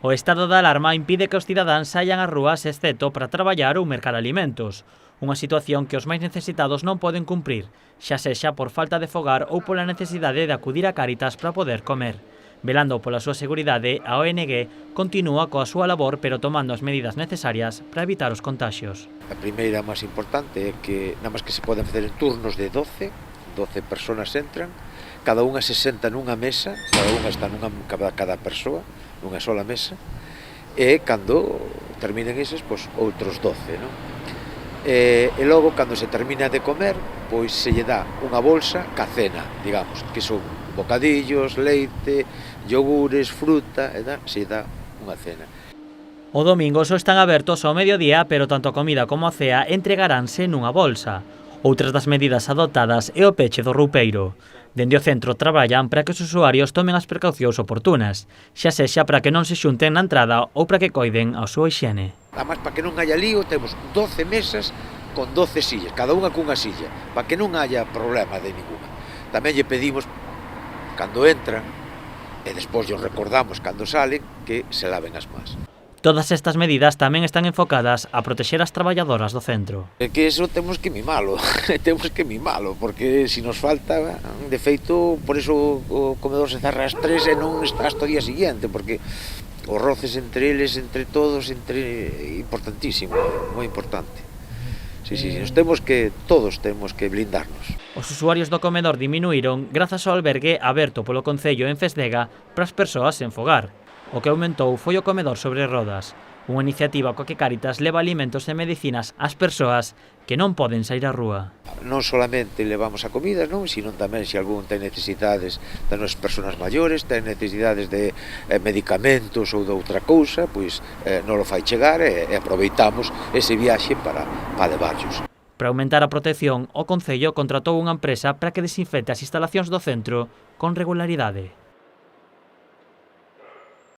O estado de alarma impide que os cidadáns saian ás rúas excepto para traballar ou mercar alimentos. Unha situación que os máis necesitados non poden cumprir, xa sexa por falta de fogar ou pola necesidade de acudir a Cáritas para poder comer. Velando pola súa seguridade, a ONG continúa coa súa labor pero tomando as medidas necesarias para evitar os contaxios. A primeira máis importante é que nada máis que se poden facer en turnos de 12 persoas entran, cada unha se senta nunha mesa, cada unha está cada persoa, nunha sola mesa, e cando terminen eses, pois outros 12, non? E logo, cando se termina de comer, pois se lle dá unha bolsa ca cena, digamos, que son bocadillos, leite, yogures, fruta, e se dá unha cena. O domingo só están abertos ao mediodía, pero tanto a comida como a cea entregaránse nunha bolsa. Outras das medidas adoptadas é o peche do roupeiro. Dende o centro traballan para que os usuarios tomen as precaucións oportunas, xa sexa para que non se xunten na entrada ou para que coiden a súa hixiene. Además, para que non haya lío, temos 12 mesas con 12 sillas, cada unha cunha silla, para que non haya problema de ninguna. Tamén lle pedimos, cando entran, e despois lle recordamos cando salen, que se laven as mans. Todas estas medidas tamén están enfocadas a protexer as traballadoras do centro. É que eso temos que mimalo, porque se nos falta, de feito, por eso o comedor se cerra ás 3 e non está hasta o día siguiente, porque os roces entre eles, entre todos, importantísimo, moi importante. Sí, todos temos que blindarnos. Os usuarios do comedor diminuíron grazas ao albergue aberto polo Concello en Fesdega para as persoas sen fogar. O que aumentou foi o comedor sobre rodas, unha iniciativa coa que Cáritas leva alimentos e medicinas ás persoas que non poden sair á rúa. Non solamente levamos a comida, non, sino tamén se algún ten necesidades das persoas maiores, ten necesidades de medicamentos ou de outra cousa, pois non o fai chegar e aproveitamos ese viaxe para levarlos. Para aumentar a protección, o Concello contratou unha empresa para que desinfecte as instalacións do centro con regularidade.